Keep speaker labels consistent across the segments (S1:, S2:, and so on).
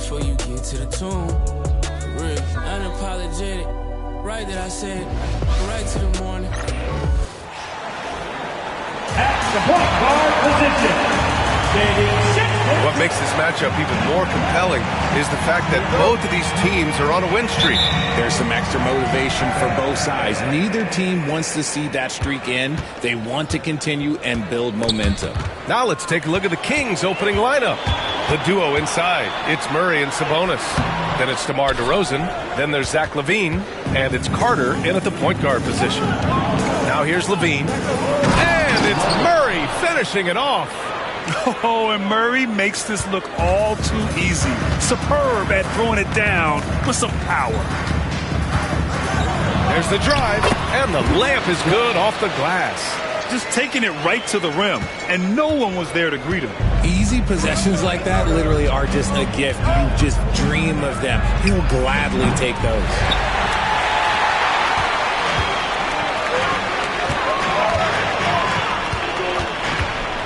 S1: before you get to the tomb. For real, unapologetic. Right that I said, right to the morning.
S2: At the point guard position,
S3: what makes this matchup even more compelling is the fact that both of these teams are on a win streak.
S4: There's some extra motivation for both sides. Neither team wants to see that streak end. They want to continue and build momentum.
S3: Now let's take a look at the Kings' opening lineup. The duo inside, it's Murray and Sabonis. Then it's DeMar DeRozan. Then there's Zach LaVine. And it's Carter in at the point guard position. Now here's LaVine. And it's Murray finishing it off.
S5: Oh, and Murray makes this look all too easy. Superb at throwing it down with some power.
S3: There's the drive, and the layup is good off the glass.
S5: Just taking it right to the rim, and no one was there to greet him.
S4: Easy possessions like that literally are just a gift. You just dream of them. He'll gladly take those.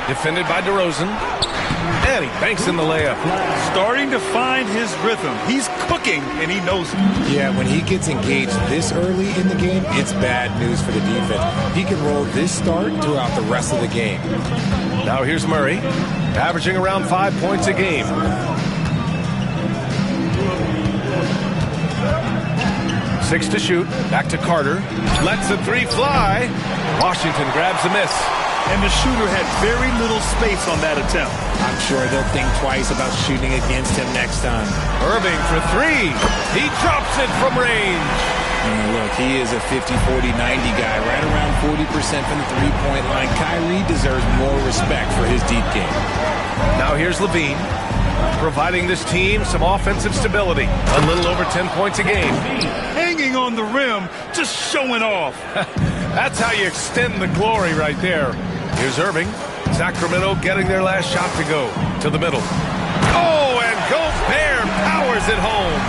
S3: Defended by DeRozan. And he banks in the layup.
S5: Starting to find his rhythm. He's cooking, and he knows it.
S4: Yeah, when he gets engaged this early in the game, it's bad news for the defense. He can roll this start throughout the rest of the game.
S3: Now here's Murray, averaging around 5 points a game. Six to shoot. Back to Carter. Lets the three fly. Washington grabs a miss.
S5: And the shooter had very little space on that attempt.
S4: I'm sure they'll think twice about shooting against him next time.
S3: Irving for three. He drops it from range.
S4: And look, he is a 50-40-90 guy, right around 40% from the three-point line. Kyrie deserves more respect for his deep game.
S3: Now here's LaVine, providing this team some offensive stability. A little over 10 points a game.
S5: Hanging on the rim, just showing off.
S3: That's how you extend the glory right there. Here's Irving. Sacramento getting their last shot to go. To the middle. Oh, and Gobert powers it home.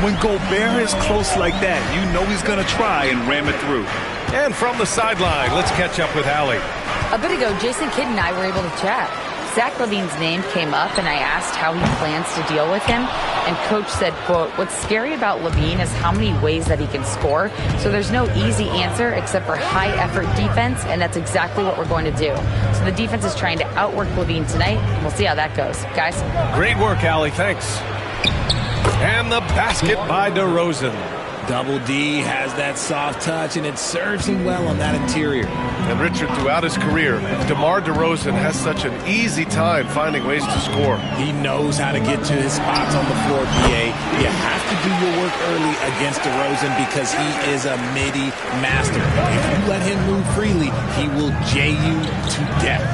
S5: When Gobert is close like that, you know he's going to try and ram it through.
S3: And from the sideline, let's catch up with Allie.
S6: A bit ago, Jason Kidd and I were able to chat. Zach LaVine's name came up, and I asked how he plans to deal with him. And Coach said, quote, "What's scary about LaVine is how many ways that he can score. So there's no easy answer except for high-effort defense, and that's exactly what we're going to do." So the defense is trying to outwork LaVine tonight, and we'll see how that goes. Guys?
S3: Great work, Allie. Thanks. And the basket by DeRozan.
S4: Double D has that soft touch, and it serves him well on that interior.
S3: And Richard, throughout his career, DeMar DeRozan has such an easy time finding ways to score.
S4: He knows how to get to his spots on the floor, PA. You have to do your work early against DeRozan because he is a midi master. If you let him move freely, he will J you to death.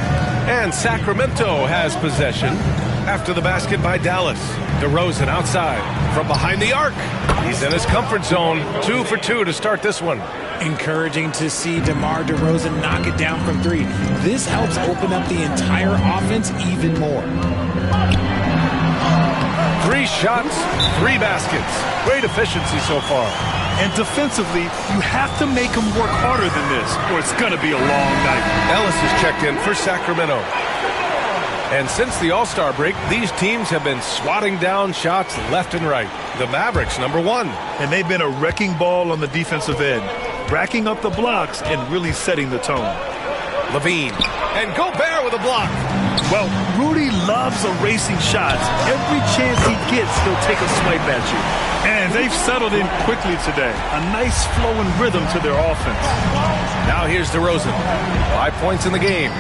S3: And Sacramento has possession after the basket by Dallas. DeRozan outside from behind the arc. He's in his comfort zone. 2 for 2 to start this one.
S4: Encouraging to see DeMar DeRozan knock it down from three. This helps open up the entire offense even more.
S3: 3 shots, 3 baskets. Great efficiency so far.
S5: And defensively, you have to make him work harder than this, or it's going to be a long night.
S3: Ellis is checked in for Sacramento. And since the All-Star break, these teams have been swatting down shots left and right. The Mavericks, number 1.
S5: And they've been a wrecking ball on the defensive end, racking up the blocks and really setting the tone.
S3: LaVine and Gobert with a block.
S5: Well, Rudy loves erasing shots. Every chance he gets, he'll take a swipe at you. And they've settled in quickly today. A nice flowing rhythm to their offense.
S3: Now here's DeRozan. 5 points in the game.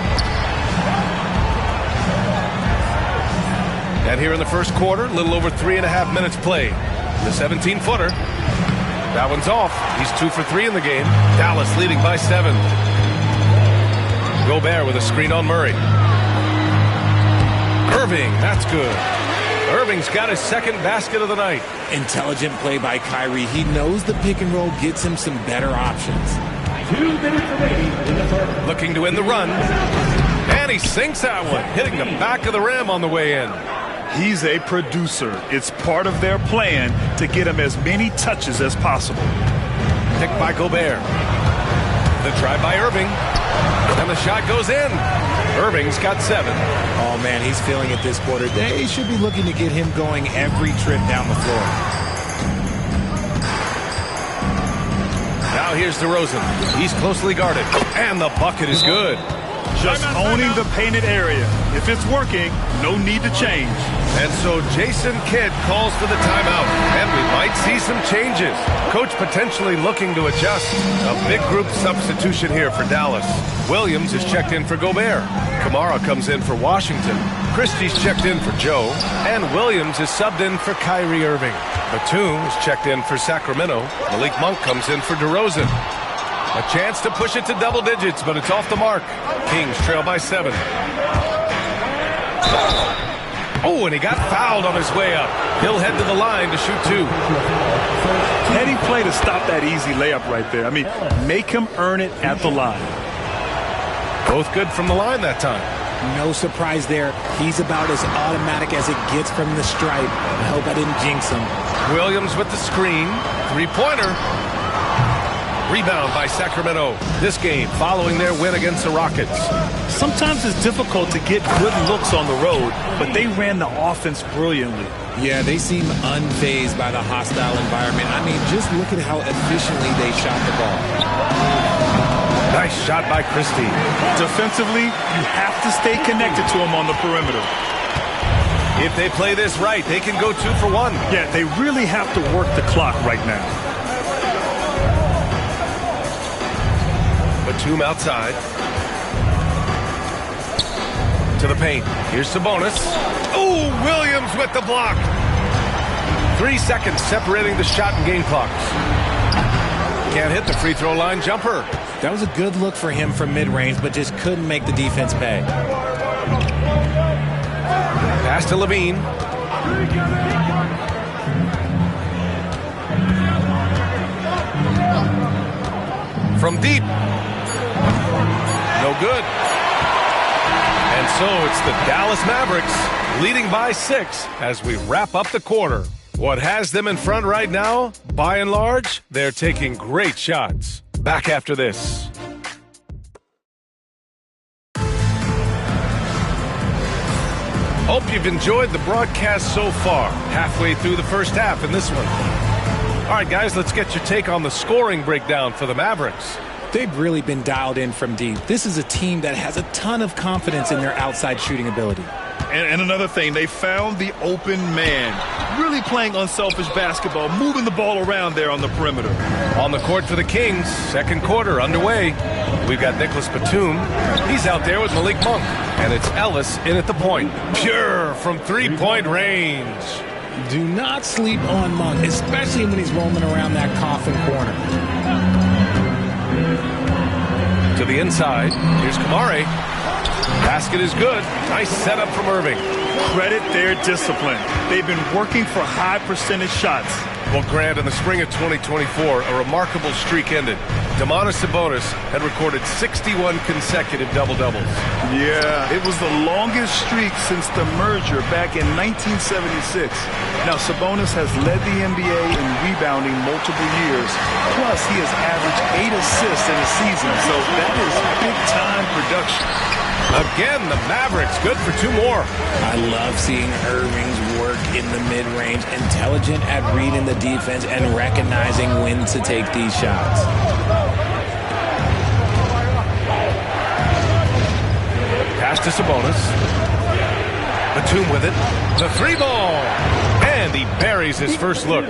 S3: And here in the first quarter, a little over 3.5 minutes played. The 17-footer. That one's off. He's 2 for 3 in the game. Dallas leading by 7. Gobert with a screen on Murray. Irving, that's good. Irving's got his second basket of the night.
S4: Intelligent play by Kyrie. He knows the pick and roll gets him some better options.
S2: 2 minutes remaining.
S3: Looking to end the run. And he sinks that one, hitting the back of the rim on the way in.
S5: He's a producer. It's part of their plan to get him as many touches as possible.
S3: Picked by Gobert. The drive by Irving. And the shot goes in. Irving's got 7.
S4: Oh, man, he's feeling it this quarter. They should be looking to get him going every trip down the floor.
S3: Now here's DeRozan. He's closely guarded, and the bucket is good.
S5: Just owning the painted area. If it's working, no need to change.
S3: And so Jason Kidd calls for the timeout, and we might see some changes. Coach potentially looking to adjust. A big group substitution here for Dallas. Williams is checked in for Gobert. Kamara comes in for Washington. Christie's checked in for Joe. And Williams is subbed in for Kyrie Irving. Batum is checked in for Sacramento. Malik Monk comes in for DeRozan. A chance to push it to double digits, but it's off the mark. Kings trail by 7. Oh, and he got fouled on his way up. He'll head to the line to shoot 2.
S5: Heady play to stop that easy layup right there. I mean, make him earn it at the line.
S3: Both good from the line that time.
S4: No surprise there. He's about as automatic as it gets from the stripe. I hope I didn't jinx him.
S3: Williams with the screen. 3-pointer. Rebound by Sacramento. This game following their win against the Rockets.
S5: Sometimes it's difficult to get good looks on the road, but they ran the offense brilliantly.
S4: Yeah, they seem unfazed by the hostile environment. I mean, just look at how efficiently they shot the ball.
S3: Nice shot by Christie.
S5: Defensively, you have to stay connected to him on the perimeter.
S3: If they play this right, they can go 2 for 1.
S5: Yeah, they really have to work the clock right now.
S3: Batum outside. To the paint. Here's Sabonis. Oh, Williams with the block. 3 seconds separating the shot and game clocks. Can't hit the free throw line jumper.
S4: That was a good look for him from mid-range, but just couldn't make the defense pay.
S3: Pass to Levine. From deep. No good. And so it's the Dallas Mavericks leading by 6 as we wrap up the quarter. What has them in front right now, by and large, they're taking great shots. Back after this. Hope you've enjoyed the broadcast so far. Halfway through the first half in this one. All right, guys, let's get your take on the scoring breakdown for the Mavericks.
S4: They've really been dialed in from deep. This is a team that has a ton of confidence in their outside shooting ability.
S5: And another thing, they found the open man. Really playing unselfish basketball, moving the ball around there on the perimeter.
S3: On the court for the Kings, second quarter underway. We've got Nicholas Batum. He's out there with Malik Monk. And it's Ellis in at the point. Pure from three-point range.
S4: Do not sleep on Monk, especially when he's roaming around that coffin corner.
S3: To the inside. Here's Kamari. Basket is good. Nice setup from Irving.
S5: Credit their discipline. They've been working for high percentage shots.
S3: Well, Grant, in the spring of 2024, a remarkable streak ended. Domantas Sabonis had recorded 61 consecutive double-doubles.
S5: Yeah, it was the longest streak since the merger back in 1976. Now, Sabonis has led the NBA in rebounding multiple years. Plus, he has averaged 8 assists in a season, so that is big-time production.
S3: Again, the Mavericks good for 2 more.
S4: I love seeing Irving's work in the mid-range, intelligent at reading the defense and recognizing when to take these shots.
S3: Pass to Sabonis. Batum with it. The 3-ball. And he buries his first look.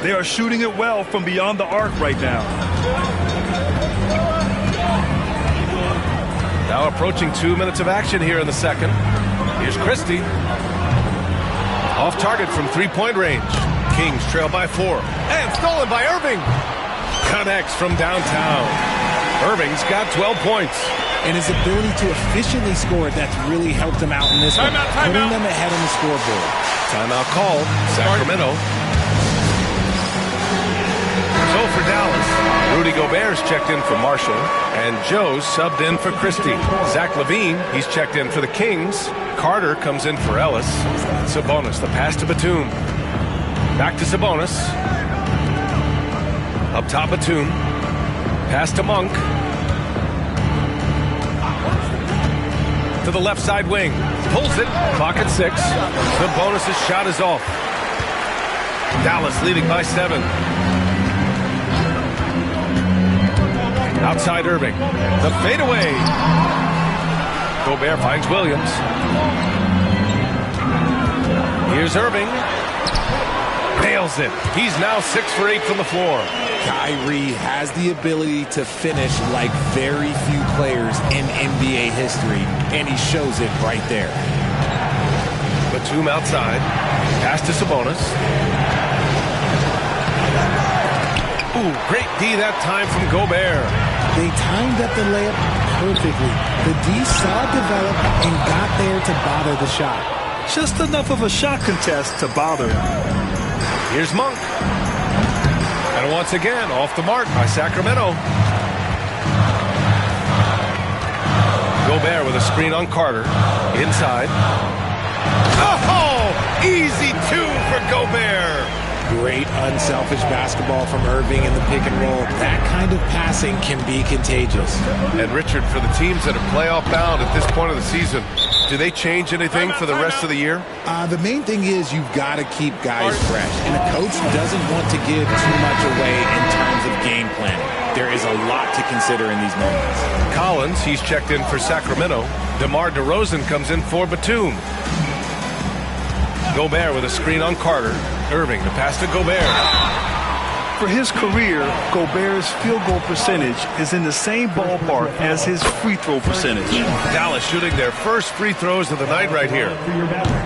S5: They are shooting it well from beyond the arc right now.
S3: Now approaching 2 minutes of action here in the second. Here's Christie. Off target from 3-point range. Kings trail by 4. And stolen by Irving. Connects from downtown. Irving's got 12 points.
S4: And his ability to efficiently score, that's really helped him out in this one. Putting them ahead on the scoreboard.
S3: Timeout called. Sacramento. So for Dallas, Rudy Gobert's checked in for Marshall, and Joe's subbed in for Christie. Zach LaVine, he's checked in for the Kings. Carter comes in for Ellis. Sabonis, the pass to Batum. Back to Sabonis. Up top Batum. Pass to Monk. to the left side wing. Pulls it. Clock at 6. Sabonis' shot is off. Dallas leading by 7. Outside Irving. The fadeaway. Gobert finds Williams. Here's Irving. Nails it. He's now 6 for 8 from the floor.
S4: Kyrie has the ability to finish like very few players in NBA history, and he shows it right there.
S3: Batum outside. Pass to Sabonis. Ooh, great D that time from Gobert.
S4: They timed up the layup perfectly. The D saw it develop and got there to bother the shot.
S5: Just enough of a shot contest to bother him.
S3: Here's Monk. And once again, off the mark by Sacramento. Gobert with a screen on Carter. Inside. Oh! Easy 2 for Gobert.
S4: Great unselfish basketball from Irving in the pick and roll. That kind of passing can be contagious.
S3: And Richard, for the teams that are playoff bound at this point of the season, do they change anything for the rest of the year?
S4: The main thing is you've got to keep guys fresh. And a coach doesn't want to give too much away in terms of game planning. There is a lot to consider in these moments.
S3: Collins, he's checked in for Sacramento. DeMar DeRozan comes in for Batum. Gobert with a screen on Carter. Irving, the pass to Gobert.
S5: For his career, Gobert's field goal percentage is in the same ballpark as his free throw percentage.
S3: Dallas shooting their first free throws of the night right here.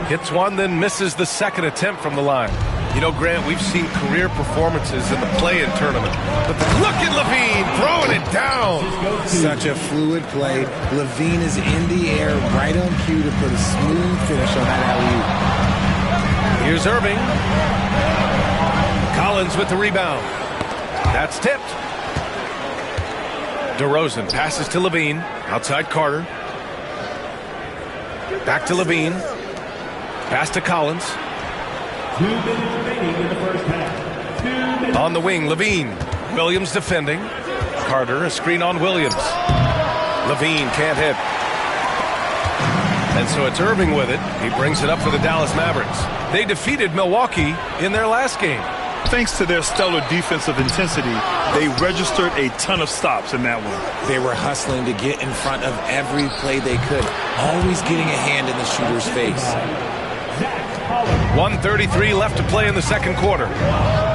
S3: Hits one, then misses the second attempt from the line. You know, Grant, we've seen career performances in the play-in tournament. But look at LaVine throwing it down.
S4: Such a fluid play. LaVine is in the air right on cue to put a smooth finish on that alley-oop.
S3: Here's Irving. Collins with the rebound. That's tipped. DeRozan passes to LaVine. Outside Carter. Back to LaVine. Pass to Collins.
S2: 2 minutes remaining in the first half. 2 minutes.
S3: On the wing, LaVine. Williams defending. Carter, a screen on Williams. LaVine can't hit. And so it's Irving with it. He brings it up for the Dallas Mavericks. They defeated Milwaukee in their last game.
S5: Thanks to their stellar defensive intensity, they registered a ton of stops in that one.
S4: They were hustling to get in front of every play they could, always getting a hand in the shooter's face.
S3: 1:33 left to play in the second quarter.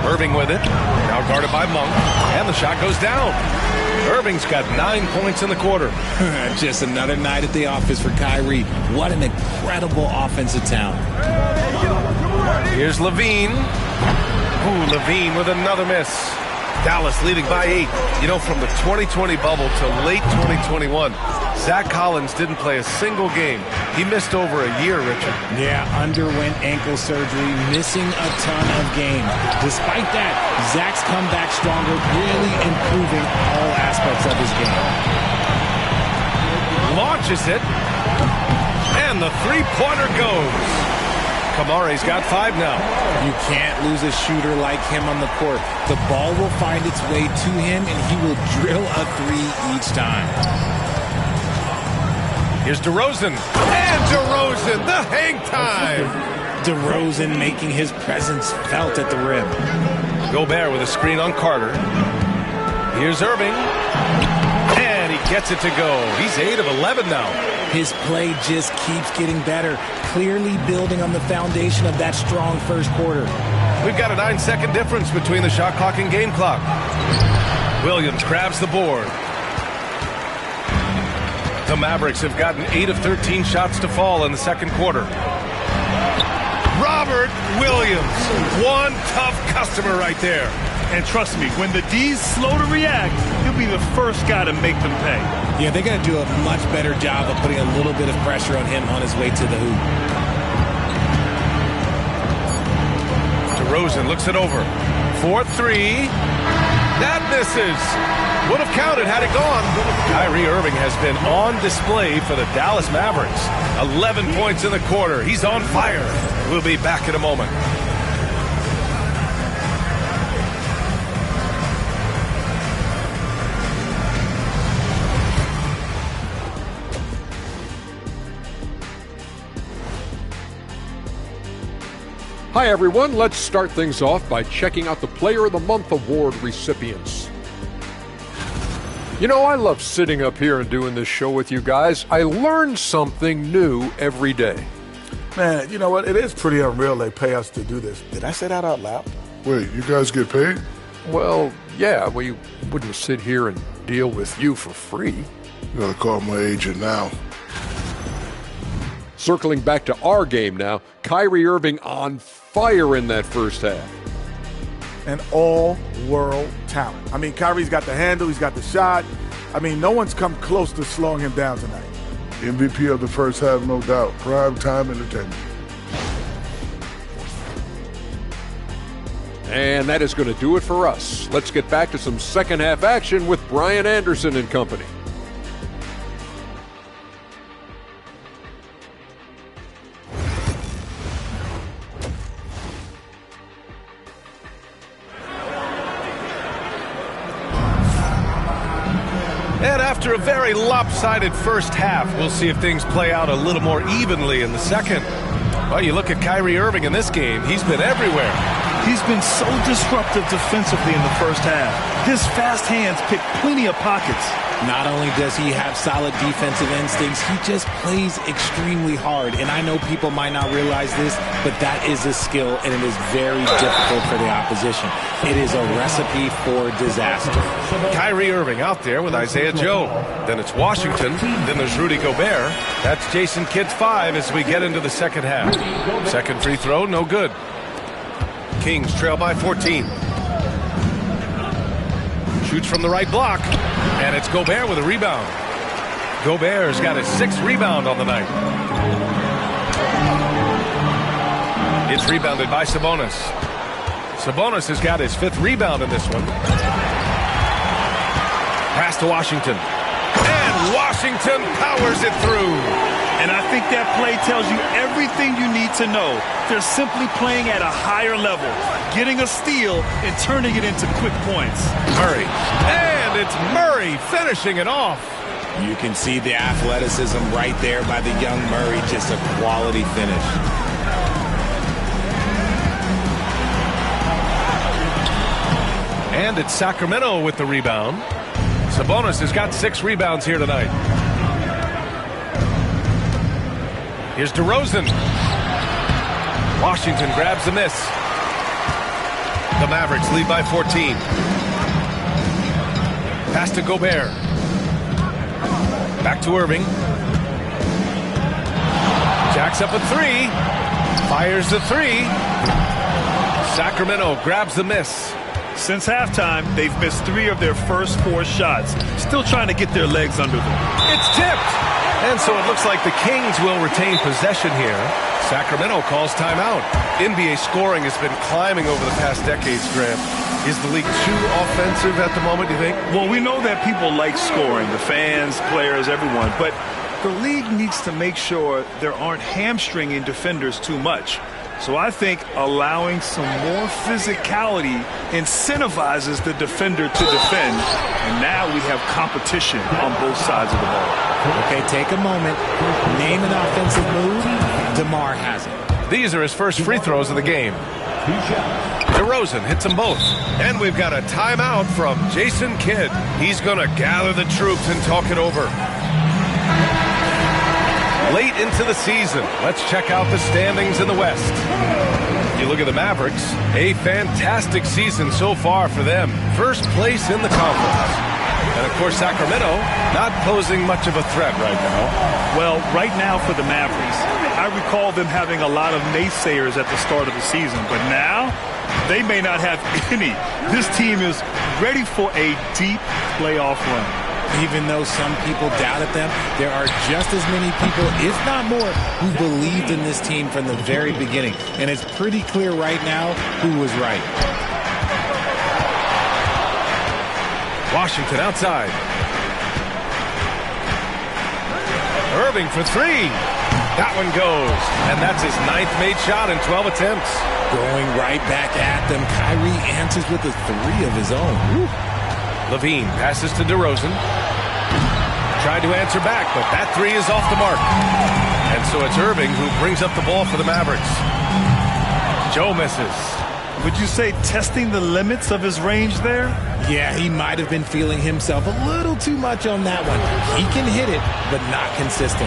S3: Irving with it. Now guarded by Monk. And the shot goes down. Irving's got 9 points in the quarter.
S4: Just another night at the office for Kyrie. What an incredible offensive talent.
S3: Here's LaVine. Ooh, LaVine with another miss. Dallas leading by 8. You know, from the 2020 bubble to late 2021, Zach Collins didn't play a single game. He missed over a year, Richard.
S4: Yeah, underwent ankle surgery, missing a ton of games. Despite that, Zach's come back stronger, really improving all aspects of his game.
S3: Launches it. And the three-pointer goes. Kamare's got 5 now.
S4: You can't lose a shooter like him on the court. The ball will find its way to him, and he will drill a 3 each time.
S3: Here's DeRozan. And DeRozan, the hang time.
S4: DeRozan making his presence felt at the rim.
S3: Gobert with a screen on Carter. Here's Irving. And he gets it to go. He's 8 of 11 now.
S4: His play just keeps getting better, clearly building on the foundation of that strong first quarter.
S3: We've got a 9-second difference between the shot clock and game clock. Williams grabs the board. The Mavericks have gotten 8 of 13 shots to fall in the second quarter. Robert Williams, one tough customer right there.
S5: And trust me, when the D's slow to react, he'll be the first guy to make them pay.
S4: Yeah, they got to do a much better job of putting a little bit of pressure on him on his way to the hoop.
S3: DeRozan looks it over. 4-3. That misses. Would have counted had it gone. Kyrie Irving has been on display for the Dallas Mavericks. 11 points in the quarter. He's on fire. We'll be back in a moment.
S7: Hi, everyone. Let's start things off by checking out the Player of the Month award recipients. You know, I love sitting up here and doing this show with you guys. I learn something new every day.
S8: Man, you know what? It is pretty unreal they pay us to do this. Did I say that out loud?
S9: Wait, you guys get paid?
S7: Well, yeah, we wouldn't sit here and deal with you for free.
S9: You gotta call my agent now.
S7: Circling back to our game now, Kyrie Irving on fire in that first half.
S8: An all-world talent. I mean, Kyrie's got the handle, he's got the shot. I mean, no one's come close to slowing him down tonight.
S9: MVP of the first half, no doubt. Prime time entertainment.
S7: And that is going to do it for us. Let's get back to some second half action with Brian Anderson and company.
S3: And after a very lopsided first half, we'll see if things play out a little more evenly in the second. Well, you look at Kyrie Irving in this game, he's been everywhere.
S5: He's been so disruptive defensively in the first half. His fast hands pick plenty of pockets.
S4: Not only does he have solid defensive instincts, he just plays extremely hard. And I know people might not realize this, but that is a skill, and it is very difficult for the opposition. It is a recipe for disaster.
S3: Kyrie Irving out there with Isaiah Joe. Then it's Washington. Then there's Rudy Gobert. That's Jason Kidd's 5 as we get into the second half. Second free throw, no good. Kings trail by 14. Shoots from the right block, and it's Gobert with a rebound. Gobert's got his 6th rebound on the night. It's rebounded by Sabonis. Sabonis has got his 5th rebound in this one. Pass to Washington. And Washington powers it through.
S5: And I think that play tells you everything you need to know. They're simply playing at a higher level, getting a steal and turning it into quick points.
S3: Murray. And it's Murray finishing it off.
S4: You can see the athleticism right there by the young Murray, just a quality finish.
S3: And it's Sacramento with the rebound. Sabonis has got 6 rebounds here tonight. Here's DeRozan. Washington grabs the miss. The Mavericks lead by 14. Pass to Gobert. Back to Irving. Jacks up a 3. Fires the 3. Sacramento grabs the miss.
S5: Since halftime, they've missed 3 of their first 4 shots. Still trying to get their legs under them.
S3: It's tipped. And so it looks like the Kings will retain possession here. Sacramento calls timeout. NBA scoring has been climbing over the past decades, Grant. Is the league too offensive at the moment, do you think?
S5: Well, we know that people like scoring, the fans, players, everyone. But the league needs to make sure there aren't hamstringing defenders too much. So I think allowing some more physicality incentivizes the defender to defend. And now we have competition on both sides of the ball.
S4: Okay, take a moment. Name an offensive move. DeMar has it.
S3: These are his first free throws of the game. DeRozan hits them both. And we've got a timeout from Jason Kidd. He's going to gather the troops and talk it over. Late into the season, let's check out the standings in the West. You look at the Mavericks, a fantastic season so far for them. First place in the conference. And of course, Sacramento not posing much of a threat right now.
S5: Well, right now for the Mavericks, I recall them having a lot of naysayers at the start of the season, but now they may not have any. This team is ready for a deep playoff run.
S4: Even though some people doubted them, there are just as many people, if not more, who believed in this team from the very beginning. And it's pretty clear right now who was right.
S3: Washington outside. Irving for 3. That one goes. And that's his 9th made shot in 12 attempts.
S4: Going right back at them. Kyrie answers with a 3 of his own. Woo.
S3: Levine passes to DeRozan. Tried to answer back, but that 3 is off the mark. And so it's Irving who brings up the ball for the Mavericks. Joe misses.
S5: Would you say testing the limits of his range there?
S4: Yeah, he might have been feeling himself a little too much on that one. He can hit it, but not consistently.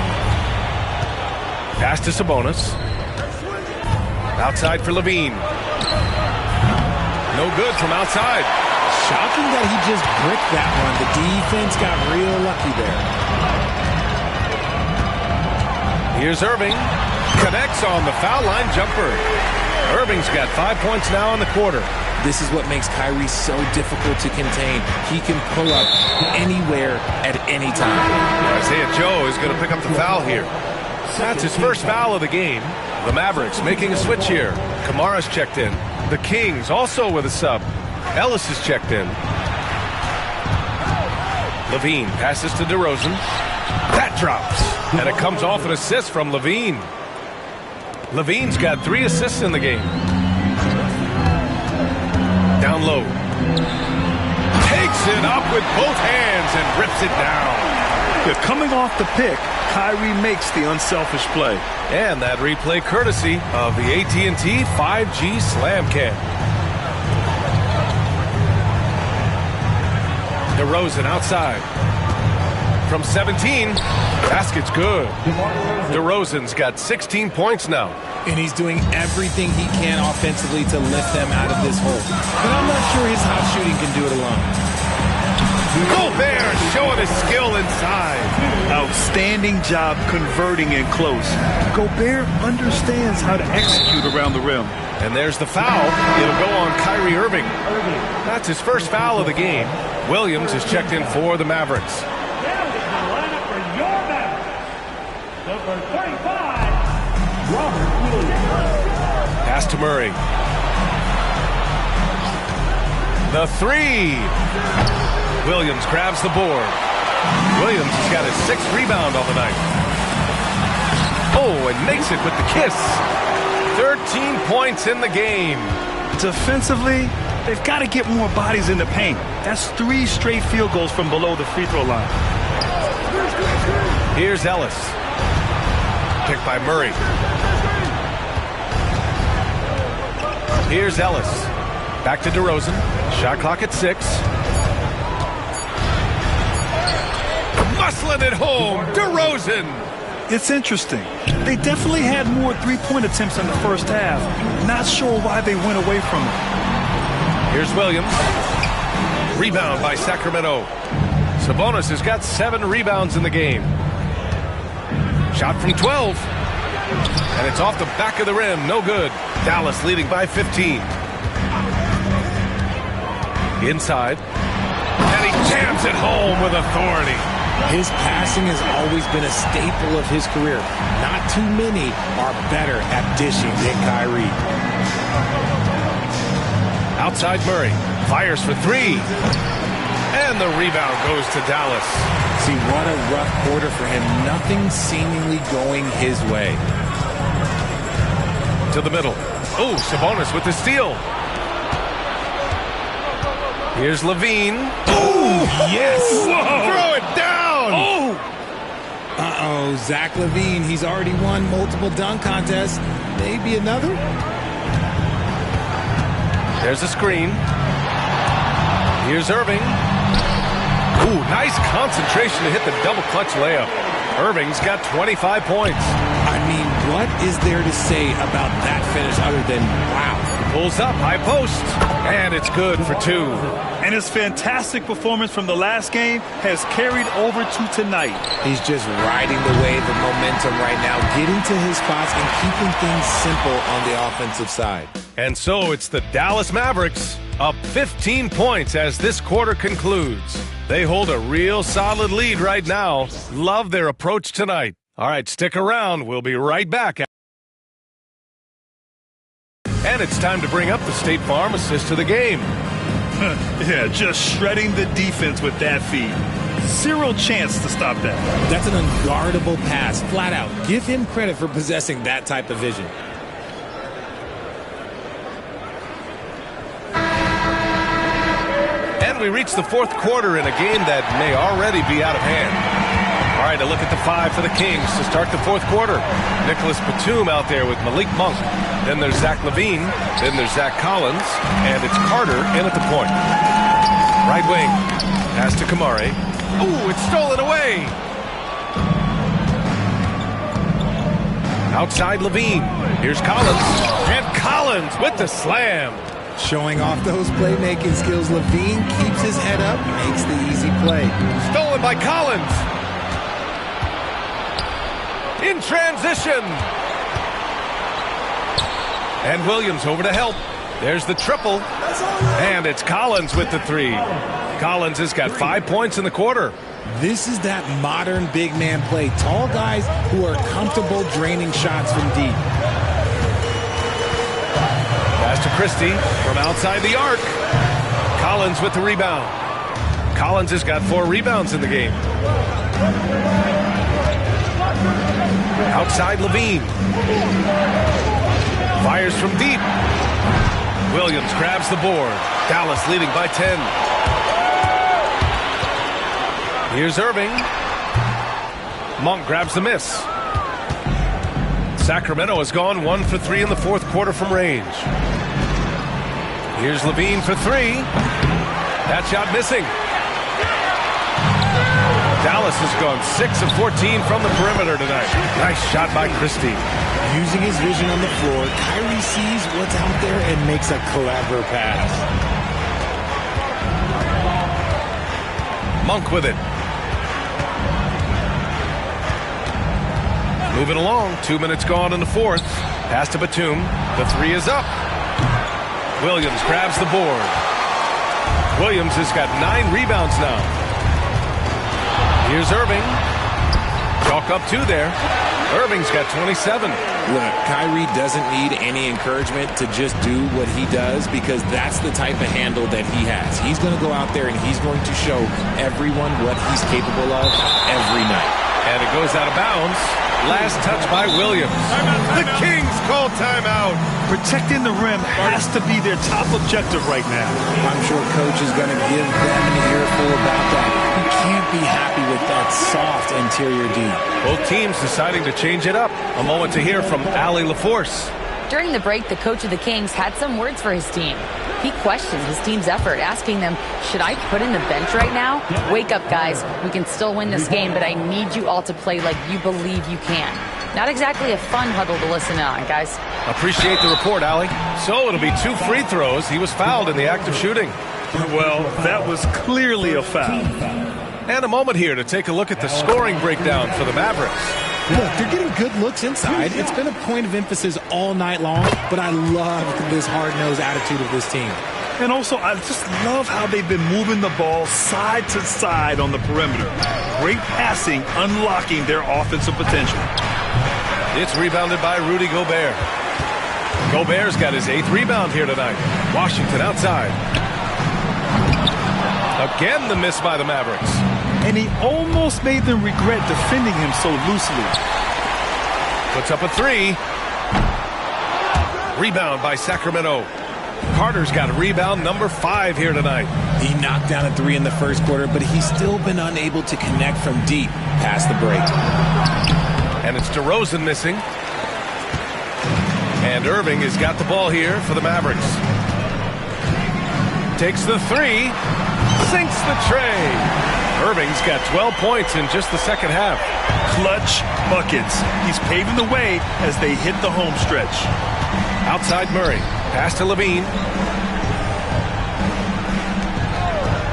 S3: Pass to Sabonis. Outside for Levine. No good from outside.
S4: Shocking that he just bricked that one. The defense got real lucky there.
S3: Here's Irving. Connects on the foul line jumper. Irving's got 5 points now in the quarter.
S4: This is what makes Kyrie so difficult to contain. He can pull up anywhere at any time.
S3: Isaiah Joe is going to pick up the foul here. That's his first foul of the game. The Mavericks making a switch here. Kamara's checked in. The Kings also with a sub. Ellis is checked in. Levine passes to DeRozan. That drops. And it comes off an assist from Levine. Levine's got 3 assists in the game. Down low. Takes it up with both hands and rips it down.
S5: Yeah, coming off the pick, Kyrie makes the unselfish play.
S3: And that replay courtesy of the AT&T 5G Slam Cam. DeRozan outside. From 17, basket's good. DeRozan's got 16 points now.
S4: And he's doing everything he can offensively to lift them out of this hole. But I'm not sure his hot shooting can do it alone.
S3: Gobert showing his skill inside.
S5: Outstanding job converting in close. Gobert understands how to execute around the rim.
S3: And there's the foul. It'll go on Kyrie Irving. That's his first foul of the game. Williams is checked in for the Mavericks.
S2: Number 35, Robert Williams.
S3: Pass to Murray. The 3. Williams grabs the board. Williams has got his 6th rebound on the night. Oh, and makes it with the kiss. 13 points in the game.
S5: Defensively, they've got to get more bodies in the paint. That's 3 straight field goals from below the free throw line.
S3: Here's Ellis. Picked by Murray. Here's Ellis. Back to DeRozan. Shot clock at 6. Muscling it home. DeRozan.
S5: It's interesting. They definitely had more three-point attempts in the first half. Not sure why they went away from it.
S3: Here's Williams. Rebound by Sacramento. Sabonis has got 7 rebounds in the game. Shot from 12. And it's off the back of the rim. No good. Dallas leading by 15. Inside. And he jams it home with authority.
S4: His passing has always been a staple of his career. Not too many are better at dishing than Kyrie.
S3: Outside Murray. Fires for 3. And the rebound goes to Dallas.
S4: See, what a rough quarter for him. Nothing seemingly going his way.
S3: To the middle. Oh, Sabonis with the steal. Here's Levine.
S4: Oh, yes.
S3: Whoa. Throw it down.
S4: Oh. Uh-oh, Zach LaVine. He's already won multiple dunk contests. Maybe another?
S3: There's a screen. Here's Irving. Ooh, nice concentration to hit the double clutch layup. Irving's got 25 points.
S4: I mean, what is there to say about that finish other than, wow.
S3: Pulls up, high post, and it's good for 2.
S5: And his fantastic performance from the last game has carried over to tonight.
S4: He's just riding the wave of momentum right now, getting to his spots and keeping things simple on the offensive side.
S3: And so it's the Dallas Mavericks up 15 points as this quarter concludes. They hold a real solid lead right now. Love their approach tonight. All right, stick around. We'll be right back. And it's time to bring up the State Farm assist to the game.
S5: Yeah, just shredding the defense with that feed. Zero chance to stop that.
S4: That's an unguardable pass, flat out. Give him credit for possessing that type of vision.
S3: And we reach the 4th quarter in a game that may already be out of hand. All right, a look at the 5 for the Kings to start the 4th quarter. Nicholas Batum out there with Malik Monk. Then there's Zach LaVine. Then there's Zach Collins. And it's Carter in at the point. Right wing. Pass to Kamare. Ooh, it's stolen away. Outside LaVine. Here's Collins. And Collins with the slam.
S4: Showing off those playmaking skills, LaVine keeps his head up, makes the easy play.
S3: Stolen by Collins. In transition. And Williams over to help. There's the triple. And it's Collins with the three. Collins has got 5 points in the quarter.
S4: This is that modern big man play. Tall guys who are comfortable draining shots from deep.
S3: Pass to Christie from outside the arc. Collins with the rebound. Collins has got 4 rebounds in the game. Outside LaVine. Fires from deep. Williams grabs the board. Dallas leading by 10. Here's Irving. Monk grabs the miss. Sacramento has gone 1 for 3 in the fourth quarter from range. Here's LaVine for 3. That shot missing. Dallas has gone 6 of 14 from the perimeter tonight. Nice shot by Christie.
S4: Using his vision on the floor, Kyrie sees what's out there and makes a clever pass.
S3: Monk with it. Moving along, 2 minutes gone in the fourth. Pass to Batum. The 3 is up. Williams grabs the board. Williams has got 9 rebounds now. Here's Irving. Chalk up 2 there. Irving's got 27.
S4: Look, Kyrie doesn't need any encouragement to just do what he does because that's the type of handle that he has. He's going to go out there and he's going to show everyone what he's capable of every night.
S3: And it goes out of bounds. Last touch by Williams. The Kings call timeout.
S5: Protecting the rim has to be their top objective right now.
S4: I'm sure Coach is going to give them an earful about that. You can't be happy with that soft interior D.
S3: Both teams deciding to change it up. A moment to hear from Allie LaForce.
S6: During the break, the coach of the Kings had some words for his team. He questioned his team's effort, asking them, should I put in the bench right now? Wake up, guys. We can still win this game, but I need you all to play like you believe you can. Not exactly a fun huddle to listen on, guys.
S3: Appreciate the report, Allie. So it'll be 2 free throws. He was fouled in the act of shooting.
S5: Well, that was clearly a foul.
S3: And a moment here to take a look at the scoring breakdown for the Mavericks.
S4: Look, they're getting good looks inside. It's been a point of emphasis all night long, but I love this hard-nosed attitude of this team.
S5: And also, I just love how they've been moving the ball side to side on the perimeter. Great passing, unlocking their offensive potential.
S3: It's rebounded by Rudy Gobert. Gobert's got his 8th rebound here tonight. Washington outside. Again, the miss by the Mavericks.
S5: And he almost made them regret defending him so loosely.
S3: Puts up a 3. Rebound by Sacramento. Carter's got a rebound number 5 here tonight.
S4: He knocked down a 3 in the first quarter, but he's still been unable to connect from deep past the break.
S3: And it's DeRozan missing. And Irving has got the ball here for the Mavericks. Takes the 3. Sinks the tray. Irving's got 12 points in just the second half.
S5: Clutch buckets. He's paving the way as they hit the home stretch.
S3: Outside Murray. Pass to LaVine.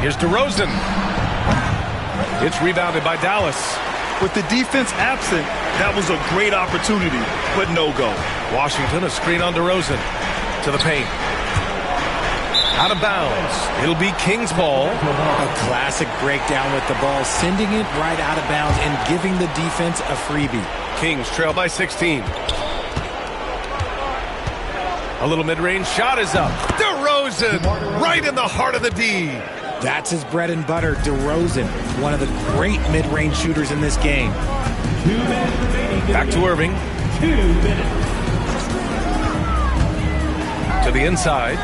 S3: Here's DeRozan. It's rebounded by Dallas.
S5: With the defense absent, that was a great opportunity, but no go.
S3: Washington, a screen on DeRozan. To the paint. Out of bounds. It'll be Kings ball.
S4: A classic breakdown with the ball, sending it right out of bounds and giving the defense a freebie.
S3: Kings trail by 16. A little mid-range shot is up. DeRozan right in the heart of the D.
S4: That's his bread and butter, DeRozan, one of the great mid-range shooters in this game.
S2: 2 minutes remaining.
S3: Back to Irving.
S2: 2 minutes.
S3: To the inside.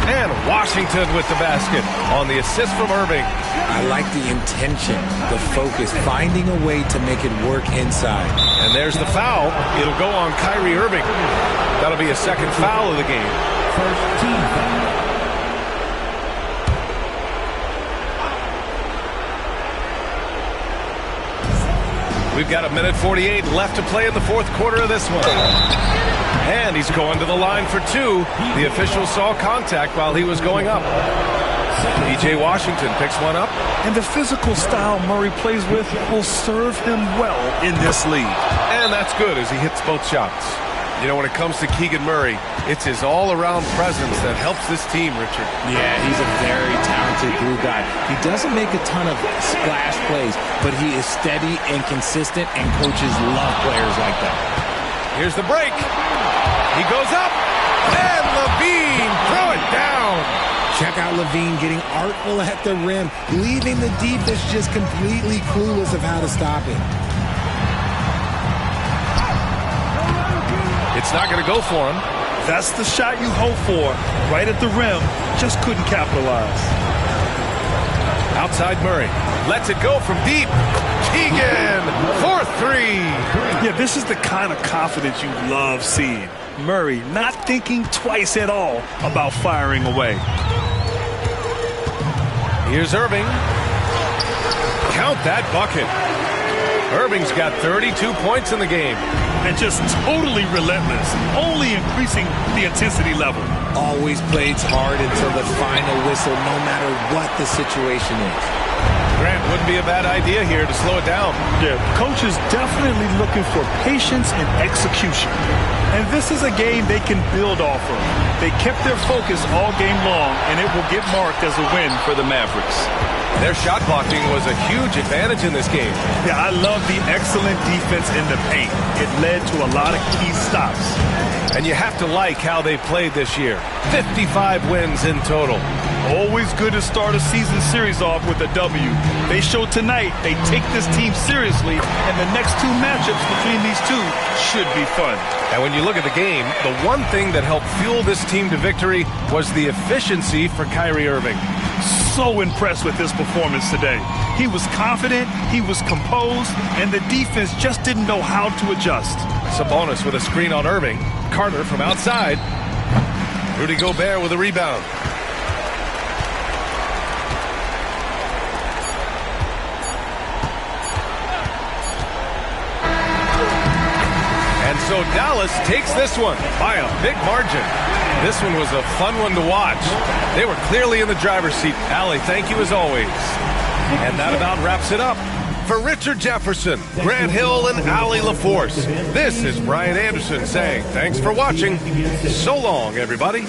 S3: And Washington with the basket on the assist from Irving.
S4: I like the intention, the focus, finding a way to make it work inside.
S3: And there's the foul. It'll go on Kyrie Irving. That'll be a second foul of the game.
S2: First team foul.
S3: We've got 1:48 left to play in the fourth quarter of this one. And he's going to the line for two. The official saw contact while he was going up. P.J. Washington picks one up.
S5: And the physical style Murray plays with will serve him well in this league.
S3: And that's good as he hits both shots. You know, when it comes to Keegan Murray, it's his all-around presence that helps this team, Richard.
S4: Yeah, he's a very talented glue guy. He doesn't make a ton of splash plays, but he is steady and consistent, and coaches love players like that.
S3: Here's the break. He goes up, and Levine throw it down.
S4: Check out Levine getting artful at the rim, leaving the defense just completely clueless of how to stop it.
S3: It's not going to go for him.
S5: That's the shot you hope for. Right at the rim, just couldn't capitalize.
S3: Outside Murray. Lets it go from deep. Keegan for three.
S5: Yeah, this is the kind of confidence you love seeing. Murray not thinking twice at all about firing away.
S3: Here's Irving. Count that bucket. Irving's got 32 points in the game.
S5: And just totally relentless, only increasing the intensity level.
S4: Always plays hard until the final whistle, no matter what the situation is.
S3: Grant, wouldn't be a bad idea here to slow it down.
S5: Yeah, coach is definitely looking for patience and execution. And this is a game they can build off of. They kept their focus all game long, and it will get marked as a win for the Mavericks.
S3: Their shot blocking was a huge advantage in this game.
S5: Yeah, I love the excellent defense in the paint. It led to a lot of key stops.
S3: And you have to like how they played this year. 55 wins in total.
S5: Always good to start a season series off with a W. They show tonight they take this team seriously, and the next two matchups between these two should be fun.
S3: And when you look at the game, the one thing that helped fuel this team to victory was the efficiency for Kyrie Irving.
S5: So impressed with his performance today. He was confident, he was composed, and the defense just didn't know how to adjust.
S3: Sabonis with a screen on Irving. Carter from outside. Rudy Gobert with a rebound. And so Dallas takes this one by a big margin. This one was a fun one to watch. They were clearly in the driver's seat. Allie, thank you as always. And that about wraps it up. For Richard Jefferson, Grant Hill, and Allie LaForce, this is Brian Anderson saying thanks for watching. So long, everybody.